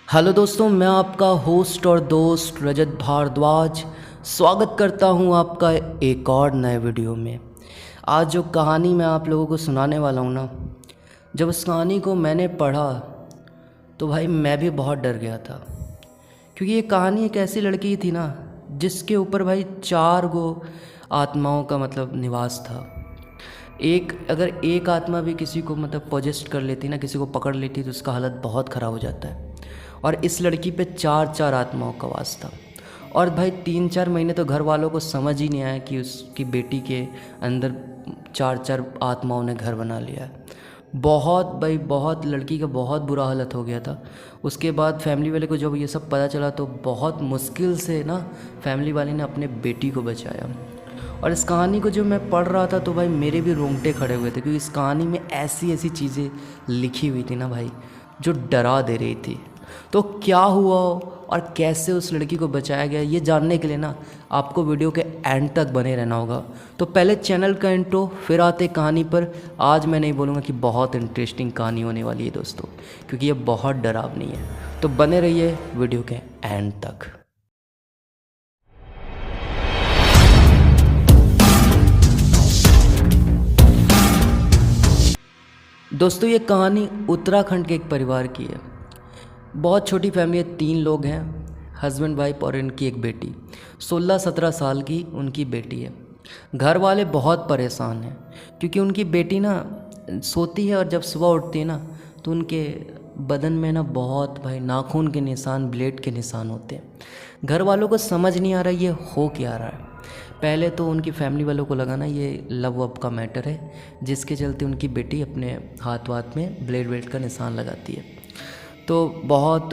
Hello दोस्तों, मैं आपका होस्ट और दोस्त रजत भारद्वाज स्वागत करता हूं आपका एक और नए वीडियो में। आज जो कहानी मैं आप लोगों को सुनाने वाला हूं ना, जब उस कहानी को मैंने पढ़ा तो भाई मैं भी बहुत डर गया था। क्योंकि ये कहानी एक ऐसी लड़की थी ना जिसके ऊपर भाई 4 गो आत्माओं का मतलब निवास था। अगर एक आत्मा भी किसी को मतलब पोजेस्ट कर लेती ना, किसी को पकड़ लेती तो उसका हालत बहुत ख़राब हो जाता है। और इस लड़की पे 4 आत्माओं का वास था। और भाई 3-4 महीने तो घर वालों को समझ ही नहीं आया कि उसकी बेटी के अंदर 4 आत्माओं ने घर बना लिया है। बहुत भाई बहुत लड़की का बहुत बुरा हालत हो गया था। उसके बाद फैमिली वाले को जब ये सब पता चला तो बहुत मुश्किल से ना फैमिली वाले ने अपने बेटी को बचाया। और इस कहानी को जो मैं पढ़ रहा था तो भाई मेरे भी रोंगटे खड़े हुए थे, क्योंकि इस कहानी में ऐसी ऐसी चीज़ें लिखी हुई थी ना भाई जो डरा दे रही थी। तो क्या हुआ और कैसे उस लड़की को बचाया गया, ये जानने के लिए ना आपको वीडियो के एंड तक बने रहना होगा। तो पहले चैनल का इंट्रो, फिर आते कहानी पर। आज मैं नहीं बोलूँगा कि बहुत इंटरेस्टिंग कहानी होने वाली है दोस्तों, क्योंकि ये बहुत डरावनी है। तो बने रहिए वीडियो के एंड तक। दोस्तों, ये कहानी उत्तराखंड के एक परिवार की है। बहुत छोटी फैमिली है, 3 लोग हैं, हस्बैंड वाइफ और इनकी एक बेटी। 16-17 साल की उनकी बेटी है। घर वाले बहुत परेशान हैं क्योंकि उनकी बेटी ना सोती है और जब सुबह उठती है ना तो उनके बदन में ना बहुत भाई नाखून के निशान, ब्लेड के निशान होते हैं। घर वालों को समझ नहीं आ रहा ये हो क्या रहा है। पहले तो उनकी फैमिली वालों को लगा ना ये लव वव का मैटर है, जिसके चलते उनकी बेटी अपने हाथ वाथ में ब्लेड का निशान लगाती है। तो बहुत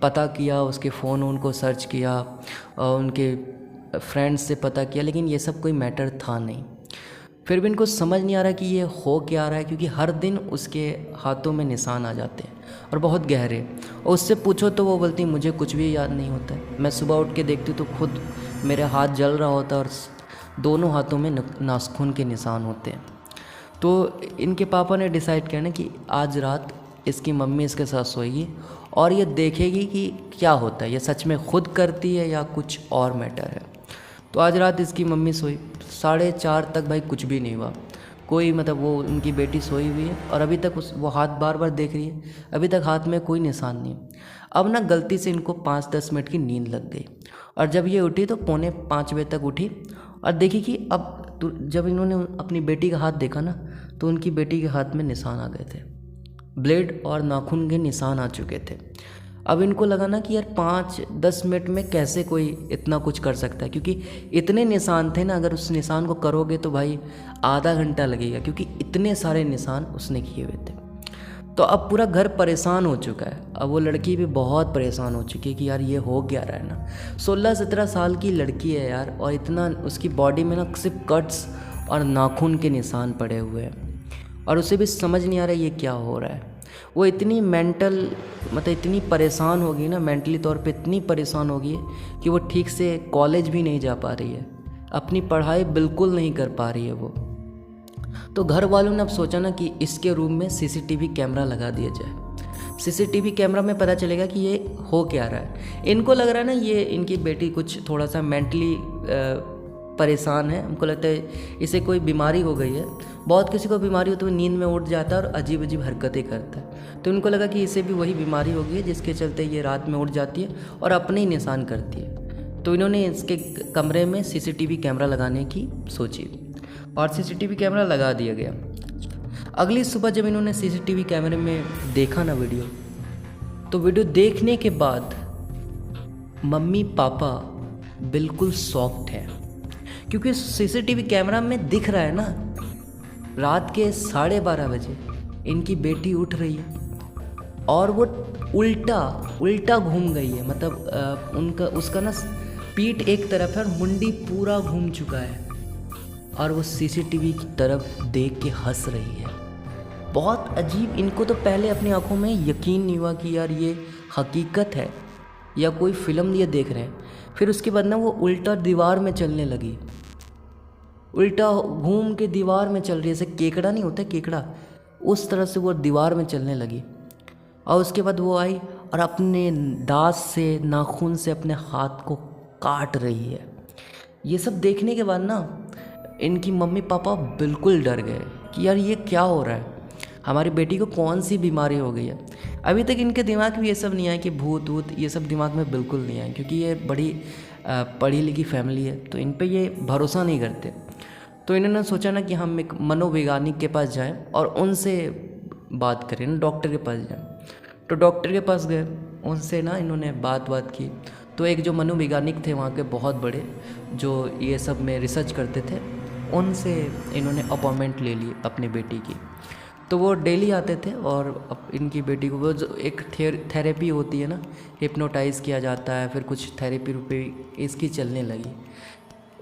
पता किया, उसके फ़ोन उनको सर्च किया और उनके फ्रेंड्स से पता किया, लेकिन ये सब कोई मैटर था नहीं। फिर भी इनको समझ नहीं आ रहा कि ये हो क्या रहा है, क्योंकि हर दिन उसके हाथों में निशान आ जाते हैं और बहुत गहरे। और उससे पूछो तो वो बोलती मुझे कुछ भी याद नहीं होता है। मैं सुबह उठ के देखती हूँ तो खुद मेरे हाथ जल रहा होता है और दोनों हाथों में नाखून के निशान होते हैं। तो इनके पापा ने डिसाइड किया ना कि आज रात इसकी मम्मी इसके साथ सोएगी और ये देखेगी कि क्या होता है, ये सच में खुद करती है या कुछ और मैटर है। तो आज रात इसकी मम्मी सोई, 4:30 तक भाई कुछ भी नहीं हुआ। कोई मतलब वो उनकी बेटी सोई हुई है और अभी तक वो हाथ बार बार देख रही है, अभी तक हाथ में कोई निशान नहीं। अब ना गलती से इनको 5-10 मिनट की नींद लग गई और जब ये उठी तो 4:45 तक उठी और देखी कि अब जब इन्होंने अपनी बेटी का हाथ देखा ना तो उनकी बेटी के हाथ में निशान आ गए थे, ब्लेड और नाखून के निशान आ चुके थे। अब इनको लगा ना कि यार 5-10 मिनट में कैसे कोई इतना कुछ कर सकता है, क्योंकि इतने निशान थे ना, अगर उस निशान को करोगे तो भाई आधा घंटा लगेगा, क्योंकि इतने सारे निशान उसने किए हुए थे। तो अब पूरा घर परेशान हो चुका है। अब वो लड़की भी बहुत परेशान हो चुकी है कि यार ये हो क्या रहा है ना। 16-17 साल की लड़की है यार, और इतना उसकी बॉडी में ना सिर्फ कट्स और नाखून के निशान पड़े हुए हैं और उसे भी समझ नहीं आ रहा ये क्या हो रहा है। वो इतनी मतलब इतनी परेशान होगी ना, मेंटली तौर पे इतनी परेशान होगी कि वो ठीक से कॉलेज भी नहीं जा पा रही है, अपनी पढ़ाई बिल्कुल नहीं कर पा रही है वो। तो घर वालों ने अब सोचा ना कि इसके रूम में सीसीटीवी कैमरा लगा दिया जाए। सीसीटीवी कैमरा में पता चलेगा कि ये हो क्या रहा है। इनको लग रहा है ना ये इनकी बेटी कुछ थोड़ा सा मेंटली परेशान है। हमको लगता है इसे कोई बीमारी हो गई है। बहुत किसी को बीमारी हो तो नींद में उठ जाता है और अजीब अजीब हरकतें करता है। तो उनको लगा कि इसे भी वही बीमारी हो गई है जिसके चलते ये रात में उठ जाती है और अपने ही निशान करती है। तो इन्होंने इसके कमरे में सीसीटीवी कैमरा लगाने की सोची और सीसीटीवी कैमरा लगा दिया गया। अगली सुबह जब इन्होंने सीसीटीवी कैमरे में देखा ना वीडियो, तो वीडियो देखने के बाद मम्मी पापा बिल्कुल शॉक्ड हैं, क्योंकि सीसीटीवी कैमरा में दिख रहा है ना रात के 12:30 बजे इनकी बेटी उठ रही है और वो उल्टा घूम गई है। मतलब उसका ना पीठ एक तरफ है और मुंडी पूरा घूम चुका है और वो सीसीटीवी की तरफ देख के हंस रही है। बहुत अजीब। इनको तो पहले अपनी आंखों में यकीन नहीं हुआ कि यार ये हकीकत है या कोई फिल्म ये देख रहे हैं। फिर उसके बाद ना वो उल्टा दीवार में चलने लगी, उल्टा घूम के दीवार में चल रही है, जैसे केकड़ा नहीं होता केकड़ा, उस तरह से वो दीवार में चलने लगी। और उसके बाद वो आई और अपने दांत से, नाखून से अपने हाथ को काट रही है। ये सब देखने के बाद ना इनकी मम्मी पापा बिल्कुल डर गए कि यार ये क्या हो रहा है, हमारी बेटी को कौन सी बीमारी हो गई है। अभी तक इनके दिमाग में ये सब नहीं आया कि भूत वूत, ये सब दिमाग में बिल्कुल नहीं आया, क्योंकि ये बड़ी पढ़ी लिखी फैमिली है, तो इन पे ये भरोसा नहीं करते। तो इन्होंने सोचा ना कि हम एक मनोवैज्ञानिक के पास जाएं और उनसे बात करें ना, डॉक्टर के पास जाएं। तो डॉक्टर के पास गए, उनसे ना इन्होंने बात की। तो एक जो मनोवैज्ञानिक थे वहाँ के बहुत बड़े, जो ये सब में रिसर्च करते थे, उनसे इन्होंने अपॉइंटमेंट ले ली अपनी बेटी की। तो वो डेली आते थे और इनकी बेटी को, वो जो एक थेरेपी होती है ना, हिप्नोटाइज़ किया जाता है, फिर कुछ थेरेपी इसकी चलने लगी।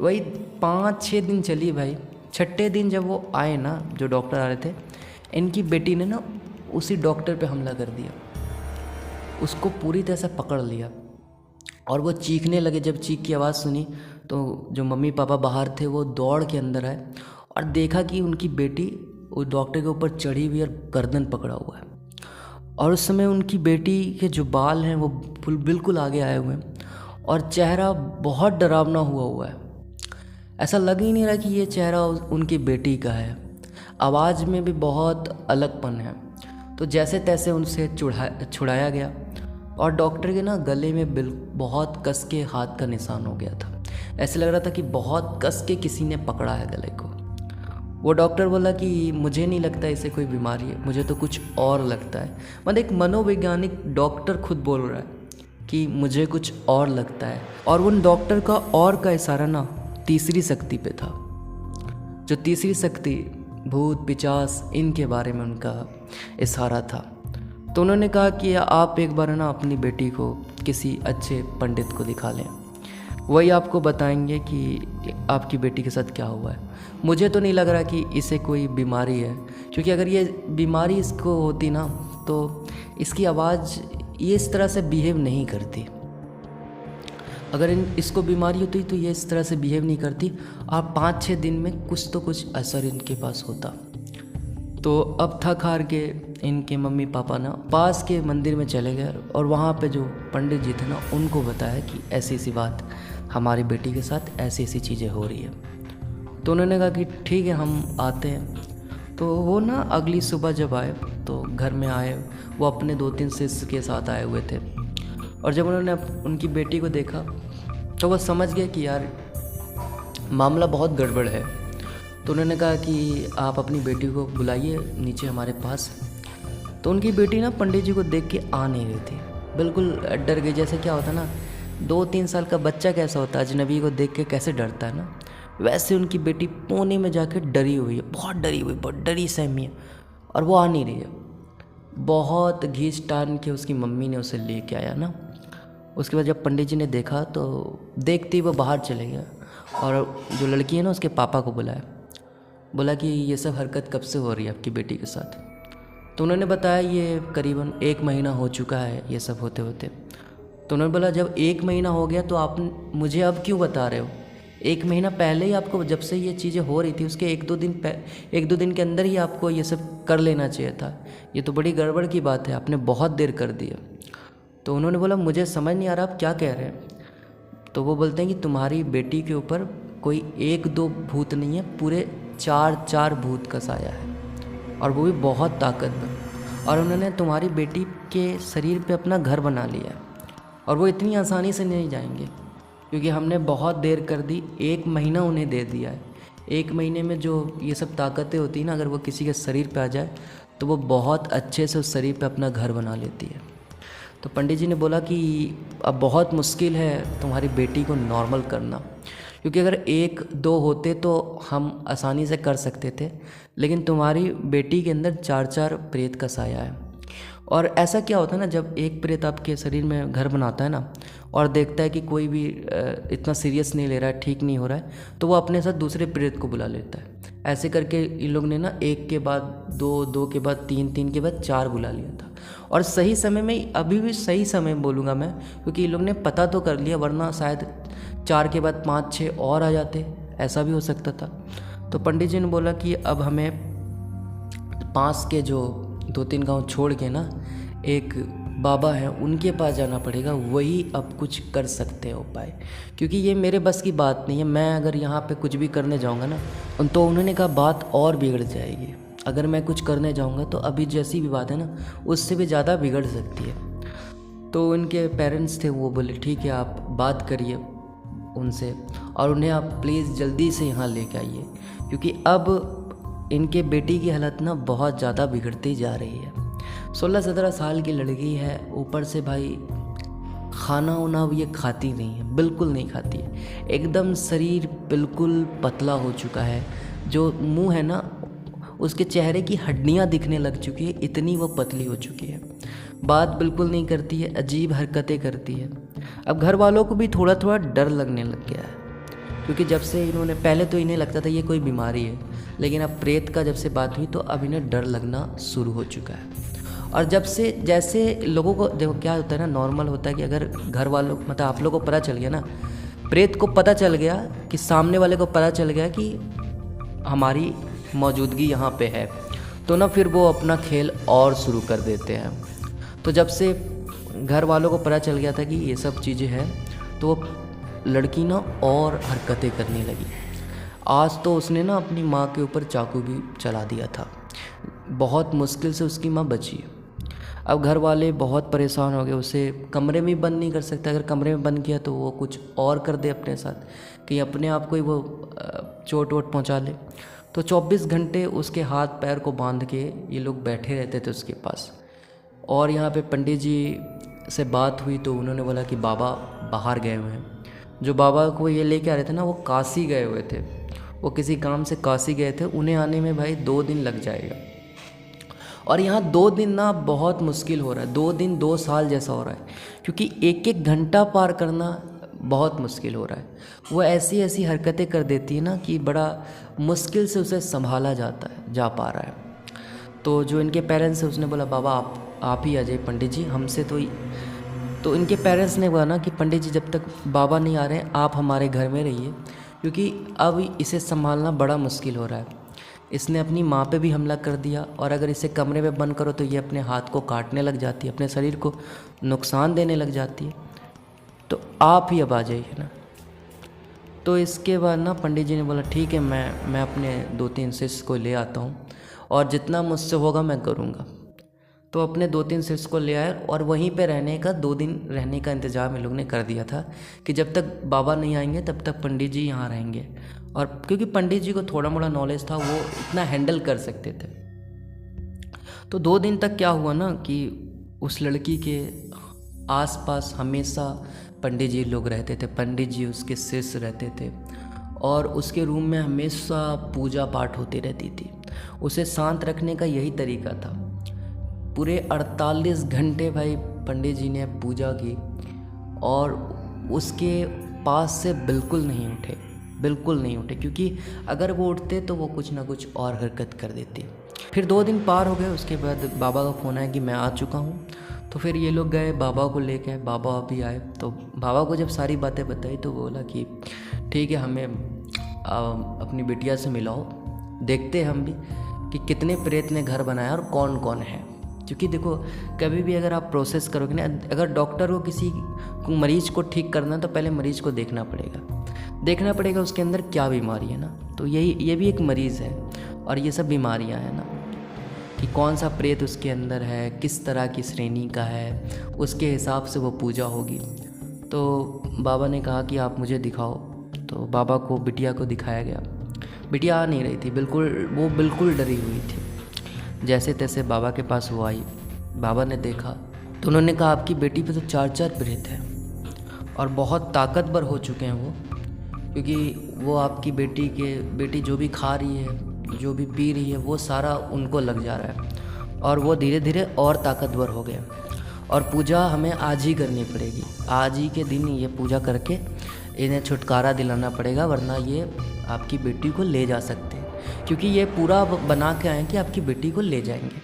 वही 5-6 दिन चली भाई। 6ठे दिन जब वो आए ना, जो डॉक्टर आ रहे थे, इनकी बेटी ने ना उसी डॉक्टर पे हमला कर दिया, उसको पूरी तरह से पकड़ लिया और वो चीखने लगे। जब चीख की आवाज़ सुनी तो जो मम्मी पापा बाहर थे वो दौड़ के अंदर आए और देखा कि उनकी बेटी उस डॉक्टर के ऊपर चढ़ी हुई और गर्दन पकड़ा हुआ है। और उस समय उनकी बेटी के जो बाल हैं वो बिल्कुल आगे आए हुए हैं और चेहरा बहुत डरावना हुआ है। ऐसा लग ही नहीं रहा कि ये चेहरा उनकी बेटी का है। आवाज़ में भी बहुत अलगपन है। तो जैसे तैसे उनसे छुड़ाया गया और डॉक्टर के ना गले में बहुत कस के हाथ का निशान हो गया था। ऐसे लग रहा था कि बहुत कस के किसी ने पकड़ा है गले को। वो डॉक्टर बोला कि मुझे नहीं लगता इसे कोई बीमारी है, मुझे तो कुछ और लगता है। मतलब एक मनोवैज्ञानिक डॉक्टर खुद बोल रहा है कि मुझे कुछ और लगता है। और उन डॉक्टर का और का इशारा ना तीसरी शक्ति पे था। जो तीसरी शक्ति, भूत पिचास, इनके बारे में उनका इशारा था। तो उन्होंने कहा कि आप एक बार ना अपनी बेटी को किसी अच्छे पंडित को दिखा लें, वही आपको बताएंगे कि आपकी बेटी के साथ क्या हुआ है। मुझे तो नहीं लग रहा कि इसे कोई बीमारी है, क्योंकि अगर ये बीमारी इसको होती ना तो इसकी आवाज़ ये इस तरह से बिहेव नहीं करती। अगर इसको बीमारी होती तो ये इस तरह से बिहेव नहीं करती और 5-6 दिन में कुछ तो कुछ असर इनके पास होता। तो अब थक हार के इनके मम्मी पापा ना पास के मंदिर में चले गए और वहाँ पे जो पंडित जी थे ना उनको बताया कि ऐसी ऐसी बात, हमारी बेटी के साथ ऐसी ऐसी चीज़ें हो रही है। तो उन्होंने कहा कि ठीक है हम आते हैं। तो वो ना अगली सुबह जब आए तो घर में आए, वो अपने 2-3 शिष्य के साथ आए हुए थे। और जब उन्होंने उनकी बेटी को देखा तो वो समझ गए कि यार मामला बहुत गड़बड़ है। तो उन्होंने कहा कि आप अपनी बेटी को बुलाइए नीचे हमारे पास। तो उनकी बेटी ना पंडित जी को देख के आ नहीं रही थी, बिल्कुल डर गई। जैसे क्या होता ना, 2-3 साल का बच्चा कैसा होता है, अजनबी को देख के कैसे डरता है ना, वैसे उनकी बेटी कोने में जाके डरी हुई है, बहुत डरी हुई, बहुत डरी सहमी है और वो आ नहीं रही है। बहुत घींच टान के उसकी मम्मी ने उसे लेके आया ना। उसके बाद जब पंडित जी ने देखा तो देखते ही वो बाहर चले गया और जो लड़की है ना उसके पापा को बुलाया, बोला कि ये सब हरकत कब से हो रही है आपकी बेटी के साथ। तो उन्होंने बताया ये करीबन 1 महीना हो चुका है ये सब होते होते। तो उन्होंने बोला जब 1 महीना हो गया तो आप मुझे अब क्यों बता रहे हो? 1 महीना पहले ही आपको, जब से ये चीज़ें हो रही थी उसके 1-2 दिन के अंदर ही आपको ये सब कर लेना चाहिए था। ये तो बड़ी गड़बड़ की बात है, आपने बहुत देर कर दी है। तो उन्होंने बोला मुझे समझ नहीं आ रहा आप क्या कह रहे हैं। तो वो बोलते हैं कि तुम्हारी बेटी के ऊपर कोई 1-2 भूत नहीं है, पूरे 4 भूत का साया है और वो भी बहुत ताकतवर। और उन्होंने तुम्हारी बेटी के शरीर पे अपना घर बना लिया है और वो इतनी आसानी से नहीं जाएंगे, क्योंकि हमने बहुत देर कर दी। 1 महीना उन्हें दे दिया है। 1 महीने में जो ये सब ताकतें होती हैं ना, अगर वो किसी के शरीर पे आ जाए तो वो बहुत अच्छे से उस शरीर पे अपना घर बना लेती है। तो पंडित जी ने बोला कि अब बहुत मुश्किल है तुम्हारी बेटी को नॉर्मल करना, क्योंकि अगर 1-2 होते तो हम आसानी से कर सकते थे, लेकिन तुम्हारी बेटी के अंदर 4 प्रेत का साया है। और ऐसा क्या होता है ना, जब एक प्रेत आपके शरीर में घर बनाता है ना और देखता है कि कोई भी इतना सीरियस नहीं ले रहा है, ठीक नहीं हो रहा है, तो वो अपने साथ दूसरे प्रेत को बुला लेता है। ऐसे करके इन लोग ने ना 1 के बाद 2, 2 के बाद 3, 3 के बाद 4 बुला लिया था। और सही समय में, अभी भी सही समय बोलूँगा मैं, क्योंकि इन लोग ने पता तो कर लिया, वरना शायद 4 के बाद 5-6 और आ जाते, ऐसा भी हो सकता था। तो पंडित जी ने बोला कि अब हमें पास के जो 2-3 गांव छोड़ के ना एक बाबा हैं उनके पास जाना पड़ेगा, वही अब कुछ कर सकते हैं उपाय, क्योंकि ये मेरे बस की बात नहीं है। मैं अगर यहाँ पे कुछ भी करने जाऊँगा ना तो उन्होंने कहा बात और बिगड़ जाएगी। अगर मैं कुछ करने जाऊँगा तो अभी जैसी भी बात है ना उससे भी ज़्यादा बिगड़ सकती है। तो उनके पेरेंट्स थे, वो बोले ठीक है आप बात करिए उनसे और उन्हें आप प्लीज़ जल्दी से यहाँ लेके आइए, क्योंकि अब इनके बेटी की हालत ना बहुत ज़्यादा बिगड़ती जा रही है। 16-17 साल की लड़की है, ऊपर से भाई खाना वाना ये खाती नहीं है, बिल्कुल नहीं खाती है, एकदम शरीर बिल्कुल पतला हो चुका है। जो मुंह है ना उसके चेहरे की हड्डियां दिखने लग चुकी है, इतनी वो पतली हो चुकी है। बात बिल्कुल नहीं करती है, अजीब हरकतें करती है। अब घर वालों को भी थोड़ा थोड़ा डर लगने लग गया है, क्योंकि जब से इन्होंने, पहले तो इन्हें लगता था ये कोई बीमारी है, लेकिन अब प्रेत का जब से बात हुई तो अब इन्हें डर लगना शुरू हो चुका है। और जब से जैसे लोगों को देखो क्या होता है ना, नॉर्मल होता है कि अगर घर वालों मतलब आप लोगों को पता चल गया ना, प्रेत को पता चल गया कि सामने वाले को पता चल गया कि हमारी मौजूदगी यहाँ पे है, तो ना फिर वो अपना खेल और शुरू कर देते हैं। तो जब से घर वालों को पता चल गया था कि ये सब चीज़ें हैं, तो वो लड़की ना और हरकतें करने लगी। आज तो उसने ना अपनी माँ के ऊपर चाकू भी चला दिया था। बहुत मुश्किल से उसकी माँ बची। अब घर वाले बहुत परेशान हो गए, उसे कमरे में बंद नहीं कर सकते। अगर कमरे में बंद किया तो वो कुछ और कर दे अपने साथ, कि अपने आप को ही वो चोट वोट पहुँचा ले। तो 24 घंटे उसके हाथ पैर को बांध के ये लोग बैठे रहते थे उसके पास। और यहाँ पे पंडित जी से बात हुई तो उन्होंने बोला कि बाबा बाहर गए हुए हैं। जो बाबा को ये लेके आ रहे थे ना, वो काशी गए हुए थे, वो किसी काम से काशी गए थे। उन्हें आने में भाई 2 दिन लग जाएगा। और यहाँ 2 दिन ना बहुत मुश्किल हो रहा है, 2 दिन 2 साल जैसा हो रहा है, क्योंकि एक एक घंटा पार करना बहुत मुश्किल हो रहा है। वो ऐसी ऐसी हरकतें कर देती है ना कि बड़ा मुश्किल से उसे संभाला जा पा रहा है। तो जो इनके पेरेंट्स हैं उसने बोला बाबा आप ही आ जाइए पंडित जी, हमसे तो इनके पेरेंट्स ने बोला ना कि पंडित जी जब तक बाबा नहीं आ रहे हैं आप हमारे घर में रहिए, क्योंकि अब इसे संभालना बड़ा मुश्किल हो रहा है। इसने अपनी माँ पे भी हमला कर दिया, और अगर इसे कमरे में बंद करो तो ये अपने हाथ को काटने लग जाती है, अपने शरीर को नुकसान देने लग जाती है। तो आप ही अब आ जाइए ना। तो इसके बाद ना पंडित जी ने बोला ठीक है, मैं अपने 2-3 शिष्य को ले आता हूँ और जितना मुझसे होगा मैं करूँगा। तो अपने 2-3 शिष्य को ले आए और वहीं पे रहने का 2 दिन रहने का इंतज़ाम इन लोग ने कर दिया था कि जब तक बाबा नहीं आएंगे तब तक पंडित जी यहाँ रहेंगे। और क्योंकि पंडित जी को थोड़ा मोड़ा नॉलेज था, वो इतना हैंडल कर सकते थे। तो 2 दिन तक क्या हुआ ना कि उस लड़की के आसपास हमेशा पंडित जी लोग रहते थे, पंडित जी उसके शिष्य रहते थे, और उसके रूम में हमेशा पूजा पाठ होती रहती थी। उसे शांत रखने का यही तरीका था। पूरे 48 घंटे भाई पंडित जी ने पूजा की और उसके पास से बिल्कुल नहीं उठे, क्योंकि अगर वो उठते तो वो कुछ ना कुछ और हरकत कर देते। फिर 2 दिन पार हो गए, उसके बाद बाबा का फ़ोन आया कि मैं आ चुका हूँ। तो फिर ये लोग गए बाबा को लेके, बाबा भी आए। तो बाबा को जब सारी बातें बताई तो बोला कि ठीक है, हमें अपनी बिटिया से मिलाओ, देखते हैं हम भी कि कितने प्रेत ने घर बनाया और कौन कौन है। क्योंकि देखो कभी भी अगर आप प्रोसेस करोगे ना, अगर डॉक्टर को किसी मरीज को ठीक करना तो पहले मरीज को देखना पड़ेगा उसके अंदर क्या बीमारी है ना। तो ये भी एक मरीज़ है, और ये सब बीमारियां हैं ना, कि कौन सा प्रेत उसके अंदर है, किस तरह की श्रेणी का है, उसके हिसाब से वो पूजा होगी। तो बाबा ने कहा कि आप मुझे दिखाओ। तो बाबा को बिटिया को दिखाया गया। बिटिया आ नहीं रही थी, वो बिल्कुल डरी हुई थी। जैसे तैसे बाबा के पास वो आई। बाबा ने देखा तो उन्होंने कहा आपकी बेटी पे तो 4 प्रेत हैं और बहुत ताकतवर हो चुके हैं वो, क्योंकि वो आपकी बेटी जो भी खा रही है, जो भी पी रही है, वो सारा उनको लग जा रहा है और वो धीरे धीरे और ताकतवर हो गए। और पूजा हमें आज ही करनी पड़ेगी, आज ही के दिन ये पूजा करके इन्हें छुटकारा दिलाना पड़ेगा, वरना ये आपकी बेटी को ले जा सकते हैं। क्योंकि ये पूरा बना के आए कि आपकी बेटी को ले जाएंगे।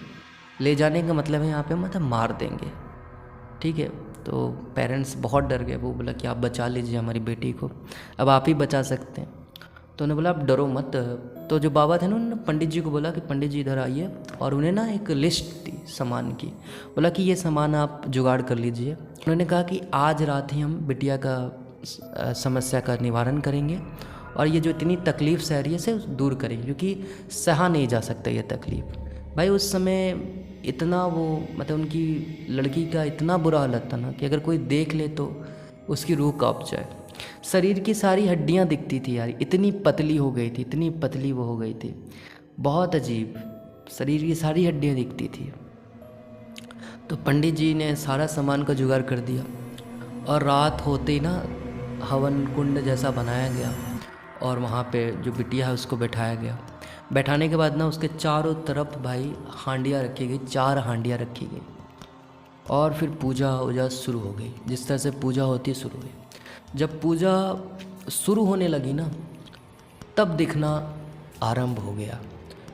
ले जाने का मतलब है यहाँ पे मतलब मार देंगे, ठीक है। तो पेरेंट्स बहुत डर गए। वो बोला कि आप बचा लीजिए हमारी बेटी को, अब आप ही बचा सकते हैं। तो उन्होंने बोला आप डरो मत। तो जो बाबा थे ना, उन्होंने पंडित जी को बोला कि पंडित जी इधर आइए, और उन्हें ना एक लिस्ट दी सामान की। बोला कि ये सामान आप जुगाड़ कर लीजिए। उन्होंने कहा कि आज रात ही हम बिटिया का समस्या का निवारण करेंगे, और ये जो इतनी तकलीफ़ सह रही है इसे दूर करेंगे, क्योंकि सहा नहीं जा सकता ये तकलीफ़। भाई उस समय इतना वो मतलब उनकी लड़की का इतना बुरा हालत था ना कि अगर कोई देख ले तो उसकी रूह कांप जाए। शरीर की सारी हड्डियां दिखती थी यार, इतनी पतली हो गई थी, इतनी पतली वो हो गई थी, बहुत अजीब, शरीर की सारी हड्डियां दिखती थी। तो पंडित जी ने सारा सामान का जुगाड़ कर दिया, और रात होते ही ना हवन कुंड जैसा बनाया गया, और वहाँ पे जो बिटिया है उसको बैठाया गया। बैठाने के बाद ना उसके चारों तरफ भाई हांडियाँ रखी गई, 4 हांडियाँ रखी गई, और फिर पूजा वूजा शुरू हो गई। जिस तरह से पूजा होती है शुरू हुई। जब पूजा शुरू होने लगी ना, तब दिखना आरंभ हो गया।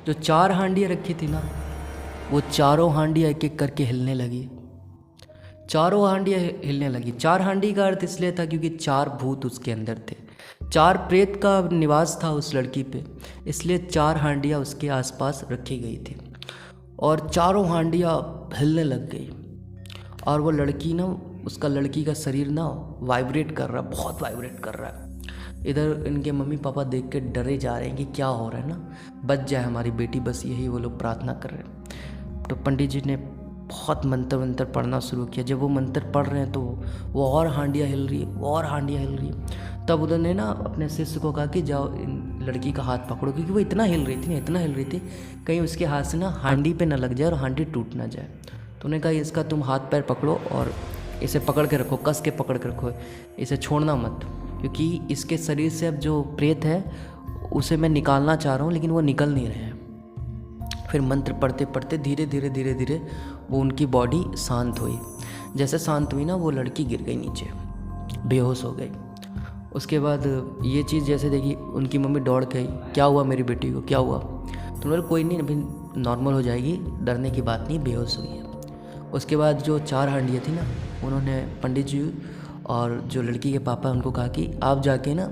जो 4 हांडियाँ रखी थी ना, वो चारों हांडियाँ एक एक करके हिलने लगी। चारों हांडियाँ हिलने लगी। 4 हांडी का अर्थ इसलिए था क्योंकि 4 भूत उसके अंदर थे, 4 प्रेत का निवास था उस लड़की पे, इसलिए 4 हांडियाँ उसके आसपास रखी गई थी, और चारों हांडियाँ हिलने लग गई। और वो लड़की ना, उसका लड़की का शरीर ना वाइब्रेट कर रहा है, बहुत वाइब्रेट कर रहा है। इधर इनके मम्मी पापा देख के डरे जा रहे हैं कि क्या हो रहा है ना, बच जाए हमारी बेटी, बस यही वो लोग प्रार्थना कर रहे हैं। तो पंडित जी ने बहुत मंत्र पढ़ना शुरू किया। जब वो मंत्र पढ़ रहे हैं तो वो और हांडियाँ हिल रही है, वो और हांडियाँ हिल रही है। तब उन्होंने ना अपने शिष्य को कहा कि जाओ इन लड़की का हाथ पकड़ो, क्योंकि वो इतना हिल रही थी ना, इतना हिल रही थी, कहीं उसके हाथ से ना हांडी पे ना लग जाए और हांडी टूट ना जाए। तो उन्होंने कहा इसका तुम हाथ पैर पकड़ो और इसे पकड़ के रखो, कस के पकड़ के रखो, इसे छोड़ना मत, क्योंकि इसके शरीर से अब जो प्रेत है उसे मैं निकालना चाह रहा हूँ, लेकिन वो निकल नहीं रहे हैं। फिर मंत्र पढ़ते पढ़ते धीरे धीरे धीरे धीरे वो उनकी बॉडी शांत हुई। जैसे शांत हुई ना, वो लड़की गिर गई नीचे, बेहोश हो गई। उसके बाद ये चीज़ जैसे देखी, उनकी मम्मी दौड़ गई, क्या हुआ मेरी बेटी को, क्या हुआ? तो बोले कोई नहीं, अभी नॉर्मल हो जाएगी, डरने की बात नहीं, बेहोश हुई है। उसके बाद जो 4 हांडियाँ थी ना, उन्होंने पंडित जी और जो लड़की के पापा उनको कहा कि आप जाके ना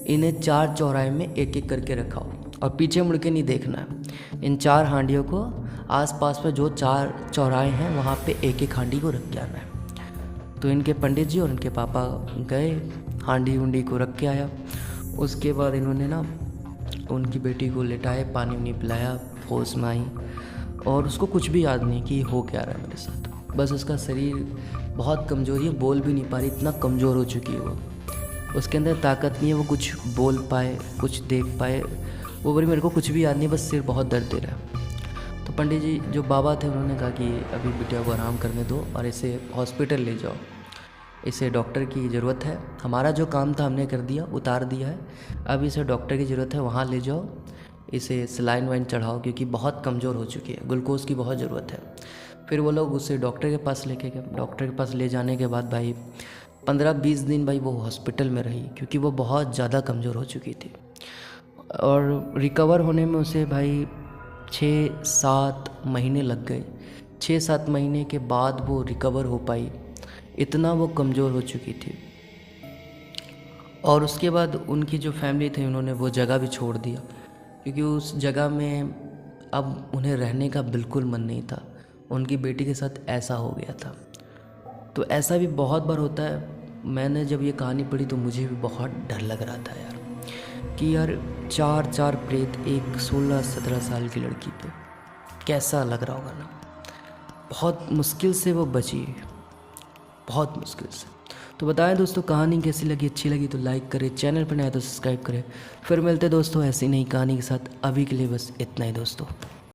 इन्हें 4 चौराहे में एक एक करके रखाओ, और पीछे मुड़ के नहीं देखना है। इन 4 हांडियों को आसपास में जो 4 चौराहे हैं वहाँ पे एक एक हांडी को रख के आना है। तो इनके पंडित जी और इनके पापा गए, हांडी उंडी को रख के आया। उसके बाद इन्होंने ना उनकी बेटी को लेटाए, पानी उनी पिलाया, होश में आई, और उसको कुछ भी याद नहीं कि हो क्या रहा है मेरे साथ। बस उसका शरीर बहुत कमज़ोरी है, बोल भी नहीं पा रही, इतना कमज़ोर हो चुकी है वो, उसके अंदर ताकत नहीं है वो कुछ बोल पाए, कुछ देख पाए। वो बोली मेरे को कुछ भी याद नहीं, बस सिर बहुत दर्द दे रहा है। तो पंडित जी जो बाबा थे उन्होंने कहा कि अभी बिटिया को आराम करने दो और इसे हॉस्पिटल ले जाओ, इसे डॉक्टर की ज़रूरत है। हमारा जो काम था हमने कर दिया, उतार दिया है, अब इसे डॉक्टर की ज़रूरत है, वहाँ ले जाओ, इसे सलाइन वाइन चढ़ाओ, क्योंकि बहुत कमज़ोर हो चुकी है, ग्लूकोज की बहुत ज़रूरत है। फिर वो लोग उसे डॉक्टर के पास लेके गए। डॉक्टर के पास ले जाने के बाद भाई 15-20 दिन भाई वो हॉस्पिटल में रही, क्योंकि वो बहुत ज़्यादा कमज़ोर हो चुकी थी, और रिकवर होने में उसे भाई 6-7 महीने लग गए। 6-7 महीने के बाद वो रिकवर हो पाई, इतना वो कमज़ोर हो चुकी थी। और उसके बाद उनकी जो फैमिली थी उन्होंने वो जगह भी छोड़ दिया, क्योंकि उस जगह में अब उन्हें रहने का बिल्कुल मन नहीं था। उनकी बेटी के साथ ऐसा हो गया था। तो ऐसा भी बहुत बार होता है। मैंने जब ये कहानी पढ़ी तो मुझे भी बहुत डर लग रहा था यार, कि यार 4 प्रेत एक 16-17 साल की लड़की पे, कैसा लग रहा होगा ना। बहुत मुश्किल से वो बची, बहुत मुश्किल से। तो बताएं दोस्तों कहानी कैसी लगी, अच्छी लगी तो लाइक करें, चैनल पर नया तो सब्सक्राइब करें। फिर मिलते दोस्तों ऐसी नई कहानी के साथ। अभी के लिए बस इतना ही दोस्तों।